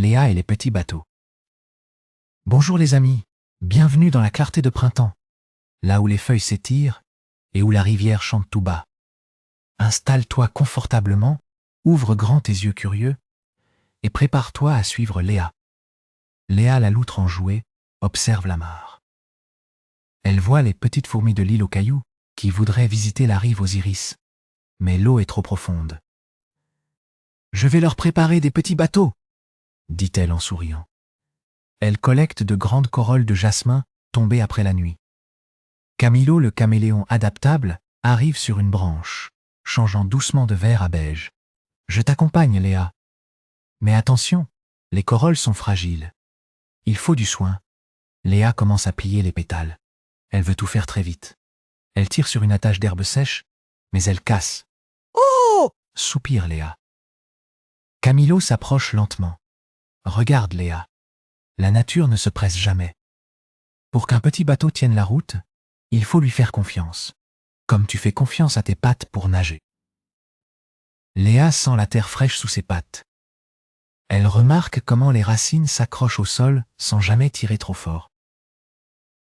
Léa et les petits bateaux. Bonjour les amis, bienvenue dans la clarté de printemps, là où les feuilles s'étirent et où la rivière chante tout bas. Installe-toi confortablement, ouvre grand tes yeux curieux et prépare-toi à suivre Léa. Léa, la loutre en jouet, observe la mare. Elle voit les petites fourmis de l'île aux cailloux qui voudraient visiter la rive aux iris, mais l'eau est trop profonde. « Je vais leur préparer des petits bateaux !» dit-elle en souriant. Elle collecte de grandes corolles de jasmin tombées après la nuit. Camilo, le caméléon adaptable, arrive sur une branche, changeant doucement de vert à beige. « Je t'accompagne, Léa. Mais attention, les corolles sont fragiles. Il faut du soin. » Léa commence à plier les pétales. Elle veut tout faire très vite. Elle tire sur une attache d'herbe sèche, mais elle casse. « Oh !» soupire Léa. Camilo s'approche lentement. « Regarde, Léa. La nature ne se presse jamais. Pour qu'un petit bateau tienne la route, il faut lui faire confiance, comme tu fais confiance à tes pattes pour nager. » Léa sent la terre fraîche sous ses pattes. Elle remarque comment les racines s'accrochent au sol sans jamais tirer trop fort.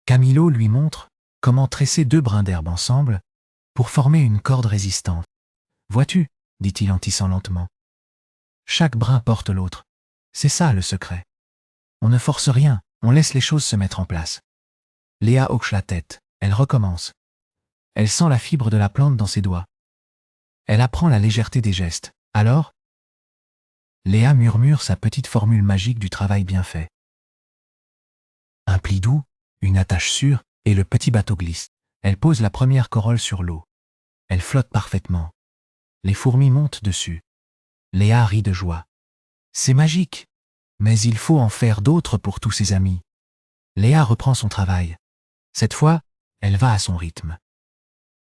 Camilo lui montre comment tresser 2 brins d'herbe ensemble pour former une corde résistante. « Vois-tu » dit-il en tissant lentement. « Chaque brin porte l'autre. C'est ça le secret. On ne force rien, on laisse les choses se mettre en place. » Léa hoche la tête. Elle recommence. Elle sent la fibre de la plante dans ses doigts. Elle apprend la légèreté des gestes. Alors, Léa murmure sa petite formule magique du travail bien fait. Un pli doux, une attache sûre, et le petit bateau glisse. Elle pose la première corolle sur l'eau. Elle flotte parfaitement. Les fourmis montent dessus. Léa rit de joie. C'est magique, mais il faut en faire d'autres pour tous ses amis. Léa reprend son travail. Cette fois, elle va à son rythme.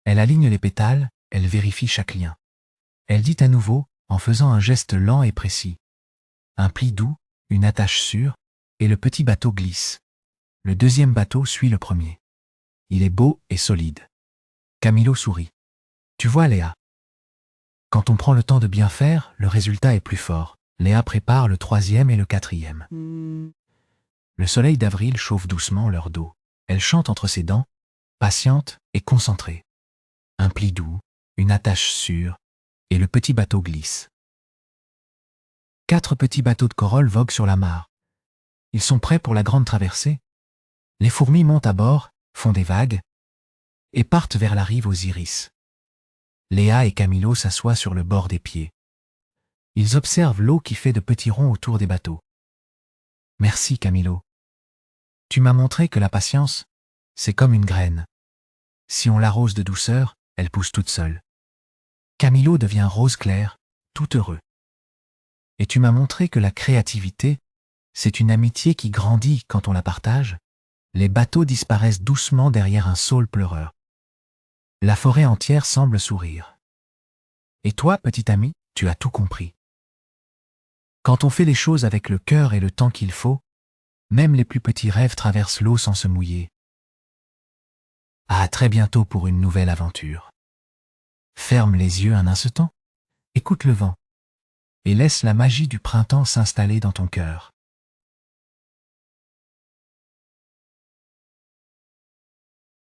Elle aligne les pétales, elle vérifie chaque lien. Elle dit à nouveau, en faisant un geste lent et précis. Un pli doux, une attache sûre, et le petit bateau glisse. Le deuxième bateau suit le premier. Il est beau et solide. Camilo sourit. Tu vois, Léa, quand on prend le temps de bien faire, le résultat est plus fort. Léa prépare le 3e et le 4e. Le soleil d'avril chauffe doucement leur dos. Elle chante entre ses dents, patiente et concentrée. Un pli doux, une attache sûre, et le petit bateau glisse. 4 petits bateaux de corolle voguent sur la mare. Ils sont prêts pour la grande traversée. Les fourmis montent à bord, font des vagues, et partent vers la rive aux iris. Léa et Camilo s'assoient sur le bord des pieds. Ils observent l'eau qui fait de petits ronds autour des bateaux. « Merci, Camilo. Tu m'as montré que la patience, c'est comme une graine. Si on l'arrose de douceur, elle pousse toute seule. » Camilo devient rose clair, tout heureux. « Et tu m'as montré que la créativité, c'est une amitié qui grandit quand on la partage. » Les bateaux disparaissent doucement derrière un saule pleureur. La forêt entière semble sourire. Et toi, petit ami, tu as tout compris. Quand on fait les choses avec le cœur et le temps qu'il faut, même les plus petits rêves traversent l'eau sans se mouiller. À très bientôt pour une nouvelle aventure. Ferme les yeux un instant, écoute le vent, et laisse la magie du printemps s'installer dans ton cœur.